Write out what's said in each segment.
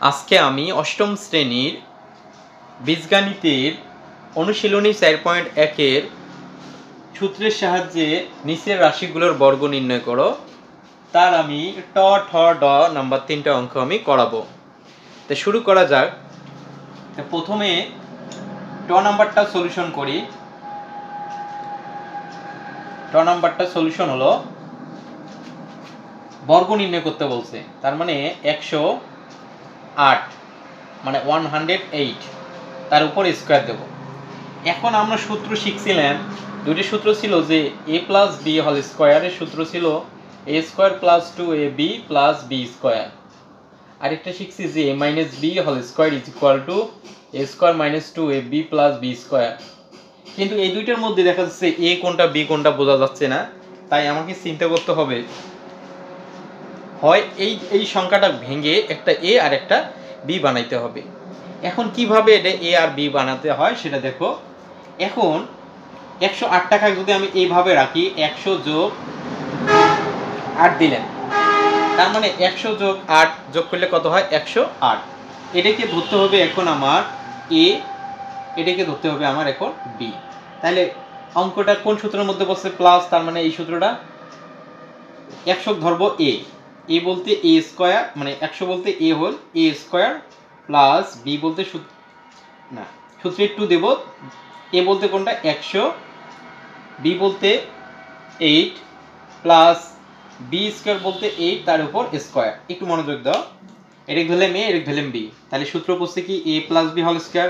আজকে আমি অষ্টম শ্রেণীর বীজগণিতের অনুশীলনী 4.1-এর সূত্রের সাহায্যে নিচের রাশিগুলোর বর্গ নির্ণয় করো তার আমি ট ঠ ড নাম্বার 3টে অঙ্ক আমি করাবো। তো শুরু করা যাক। প্রথমে ট নাম্বারটা সলিউশন করি। ট নাম্বারটা সলিউশন হলো বর্গ নির্ণয় করতে বলছে, তার মানে 108 মানে 108 তার উপর স্কোয়ার দেব। এখন আমরা সূত্র শিখছিলাম, দুটি সূত্র ছিল যে a প্লাস বি হোল স্কোয়ারের সূত্র ছিল a square plus 2ab plus B square. আরেকটা শিখছি যে a minus B whole square is equal to a square minus 2ab plus B square. কিন্তু এই দুইটার মধ্যে দেখা যাচ্ছে a কোনটা b কোনটা বোঝা যাচ্ছে না, তাই আমাকে চিন্তা করতে হবে হয় এই সংখ্যাটা ভেঙে একটা a আর একটা b বানাইতে হবে। এখন কিভাবে এটা a আর b বানাতে হয় সেটা দেখো। এখন 108 টাকায় যদি আমি এইভাবে রাখি 100 যোগ 8 দিলেন, তার মানে 100 যোগ 8 যোগ করলে কত হয় 108। এটাকে ধরতে হবে এখন আমার a, এটাকে ধরতে হবে আমার এখন b। তাহলে অঙ্কটা কোন সূত্রের মধ্যে বসে প্লাস, তার মানে এই সূত্রটা 100 ধরবো a বলতে a স্কয়ার, মানে 100 বলতে a whole a square plus b বলতে সূত্রে 2 দেব। a বলতে কোনটা 100, b বলতে 8 প্লাস b স্কয়ার বলতে 8 তার উপর স্কয়ার। একটু মনোযোগ দাও, এটা ধরলাম a, এটা ধরলাম b। তাহলে সূত্র পড়ছে কি a plus b whole square,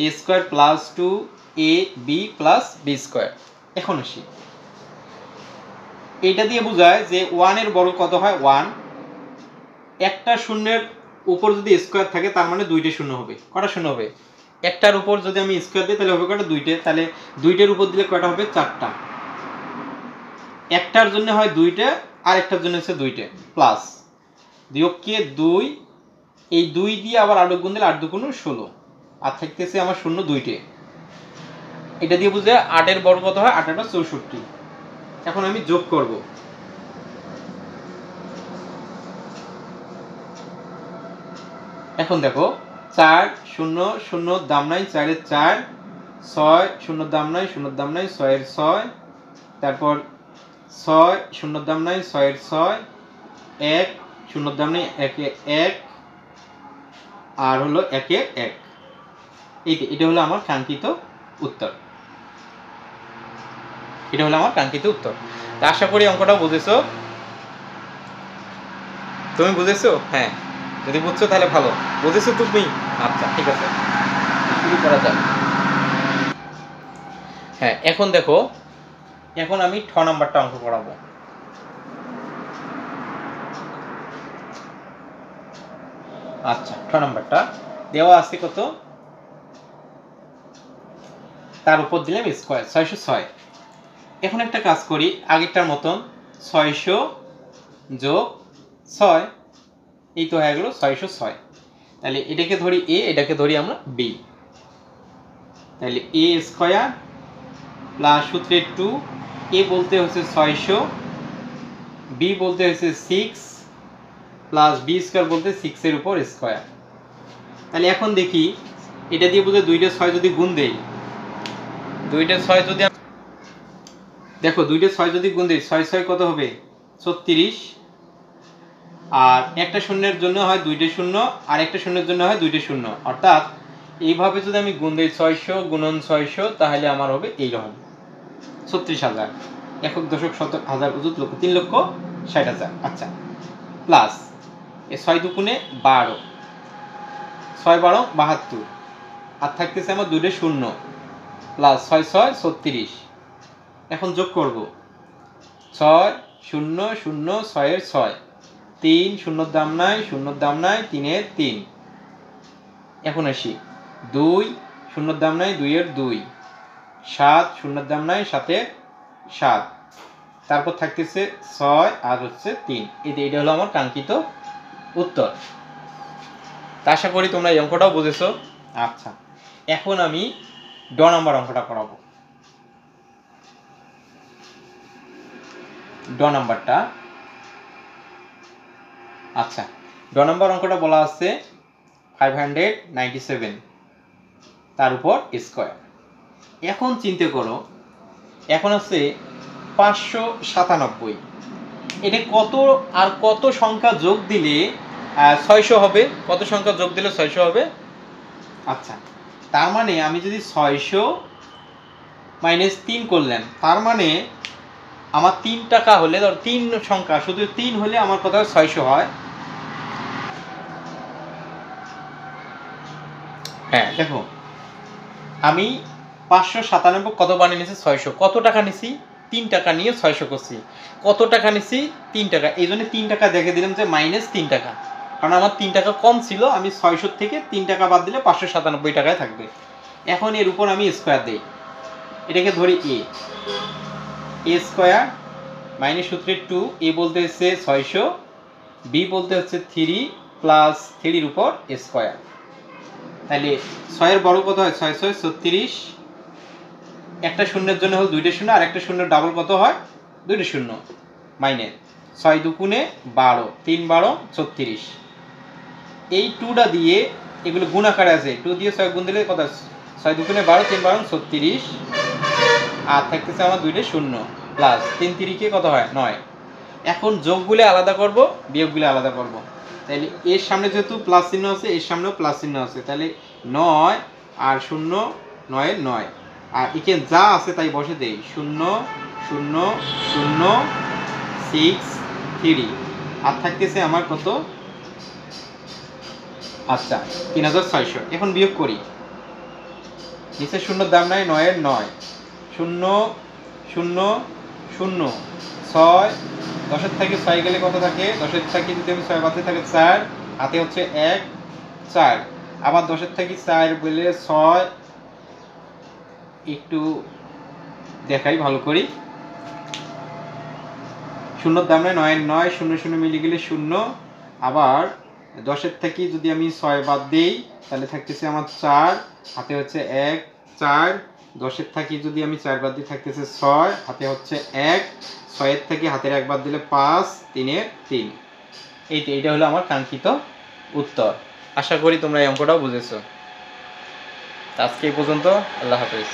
a square plus 2ab plus b square. এখন আসি, এটা দিয়ে বোঝায় যে 1 এর বর্গ কত হয় 1। একটা শূন্যের উপর যদি স্কয়ার থাকে তার মানে দুইটা শূন্য হবে। কটা শূন্য হবে? একটার উপর যদি আমি স্কয়ার দিই তাহলে হবে কটা? দুইটা। তাহলে দুইটার উপর দিলে কয়টা হবে? 4টা। একটার জন্য হয় 2টা আর একটার জন্য হচ্ছে 2টা প্লাস বিয়োগকে 2, এই 2 দিয়ে আবার 8 গুণ দিলে 8 2 16 আর থাকতেছে আমার শূন্য 2টে। এটা দিয়ে বুঝলে 8 এর বর্গ কত হয়? 8 8 64। এখন আমি যোগ করব। এখন দেখো 4 0 0 দাম নাই, 4 এর 4, 6 0 দাম নাই, 0 দাম নাই, 6 এর 6, তারপর 6 0 দাম নাই, 6 এর 6, 1 0 দাম নেই, 1 এ 1 আর হলো 1 এ 1। এটা হলো আমার কাঙ্ক্ষিত উত্তর। এটা হলো আমার কাঙ্ক্ষিত উত্তর। তা আশা করি অঙ্কটা বুঝেছো। তুমি বুঝেছো? হ্যাঁ, যদি বুঝছো তাহলে ভালো। বুঝেছো তুমি? আচ্ছা, ঠিক আছে, শুরু করা যাক। হ্যাঁ, এখন দেখো, এখন আমি 6 নাম্বারটা অঙ্ক করাবো। আচ্ছা, 6 নাম্বারটা দেওয়া আছে কত? তার উপর দিলাম স্কয়ার 606। এখন একটা কাজ করি আগেরটার মতন, 600 যোগ 6, এই তো হয়ে গেল 606। তাহলে এটাকে ধরি a, এটাকে ধরি আমরা b। তাহলে a স্কয়ার প্লাস সূত্রে 2, a বলতে হচ্ছে 600, b বলতে হচ্ছে 6 প্লাস b স্কয়ার বলতে 6 এর উপর স্কয়ার। তাহলে এখন দেখি এটা দিয়ে বুঝে 2টা 6 যদি গুণ দেই, 2টা 6 যদি দেখো 2টা 6 যদি গুণ দেই 6 6 কত হবে? 36। আর একটা শূন্যের জন্য হয় 2টে শূন্য আর একটা শূন্যের জন্য হয় 2টে শূন্য, অর্থাৎ এইভাবে যদি আমি গুণ দেই 600 গুণন 600 তাহলে আমার হবে এইরকম 36,000। একক দশক শত হাজার অযুত লক্ষ 3,60,000। আচ্ছা, প্লাস এ 6 দুগুণে 12, 6 12 72 আর থাকতেছে আমার 2টে শূন্য প্লাস 6 6 36। এখন যোগ করব 6 0 0 6 এর 6, 3 শূন্যর দাম নাই, শূন্যর দাম নাই, 3 এর 3। এখন আসি 2 শূন্যর দাম নাই, 2 এর 2, 7 শূন্যর দাম নাই, 7 এর 7, তারপর থাকতেছে 6 আর হচ্ছে 3। এটা হলো আমার কাঙ্ক্ষিত উত্তর। তা আশা করি তোমরা এই অঙ্কটাও বুঝেছো। আচ্ছা, এখন আমি ড নাম্বার অঙ্কটা করাবো। ড নাম্বারটা, আচ্ছা, ড নাম্বার অঙ্কটা বলা আছে 597 তার উপর স্কোয়ার। এখন চিন্তা করো, এখন আছে 597, এটা কত আর কত সংখ্যা যোগ দিলে 600 হবে? কত সংখ্যা যোগ দিলে 600 হবে? আচ্ছা, তার মানে আমি যদি 600 মাইনাস 3 করলাম, তার মানে আমার 3 টাকা হলে, ধর 3 সংখ্যা, শুধু 3 হলে আমার কত হয়? 600 হয়। হ্যাঁ দেখো, আমি 597 কত বানিয়ে নিয়েছি? 600। কত টাকা নিছি? 3 টাকা নিয়ে 600 করছি। কত টাকা নিছি? 3 টাকা। এই জন্য 3 টাকা দেখে দিলাম যে মাইনাস 3 টাকা, কারণ আমার 3 টাকা কম ছিল। আমি 600 থেকে 3 টাকা বাদ দিলে 597 টাকায় থাকবে। এখন এর উপর আমি স্কোয়ার দিই, এটাকে ধরি এ স্কোয়ার মাইনাস সূত্রে 2, এ বলতে হচ্ছে 600, বি বলতে হচ্ছে 3 প্লাস 3 উপর স্কোয়ার। তাহলে 6 এর বড় কত হয়? 6 6 36, একটা শূন্যের জন্য হল 2টা শূন্য, আর একটা শূন্যের ডাবল কত হয়? 2টা শূন্য। মাইনাস 6 দুগুণে 12, 3 12 36। এই 2টা দিয়ে, এগুলো গুণ আকারে আছে, 2 দিয়ে 6 গুণ দিলে কত? 6 দুগুণে 12, 3 12 36, আর থাকতেছে আমার 2টা শূন্য, প্লাস 3 3 কে কত হয়? 9। এখন যোগগুলো আলাদা করব, বিয়োগগুলো আলাদা করব। তাহলে এর সামনে যেহেতু প্লাস চিহ্ন আছে, এর সামনেও প্লাস চিহ্ন আছে, তাহলে 9 আর 0 9 এর 9, আর এখানে যা আছে তাই বসে দেই। 0 0 0 6 3, আর থাকতেছে আমার কত? আচ্ছা 3600। এখন বিয়োগ করি, নিচে শূন্যর দাম নাই, 9 এর 9, 0 0 0 6, 10-এর থেকে 6 গেলে কত থাকে? 10-এর থেকে যদি আমি 6 বাদে থাকে 4, হাতে হচ্ছে 1 4, আবার 10-এর থেকে 4 বলে 6, একটু দেখাই ভালো করি। শূন্যর দাম নেই, 9 এর 9, 0 0 মিলে গেলে 0, আবার 10-এর থেকে যদি আমি 6 বাদ দিই তাহলে থাকতেছে আমার 4, হাতে হচ্ছে 1 4, 10-এর থেকে যদি আমি 4 বাদ দিই থাকতেছে 6, হাতে হচ্ছে 1, 6-এর থেকে হাতের 1 বাদ দিলে 5, 3 এর 3। এইটা হলো আমার কাঙ্ক্ষিত উত্তর। আশা করি তোমরা এই অঙ্কটাও বুঝেছো। আজকে এই পর্যন্ত। আল্লাহ হাফেজ।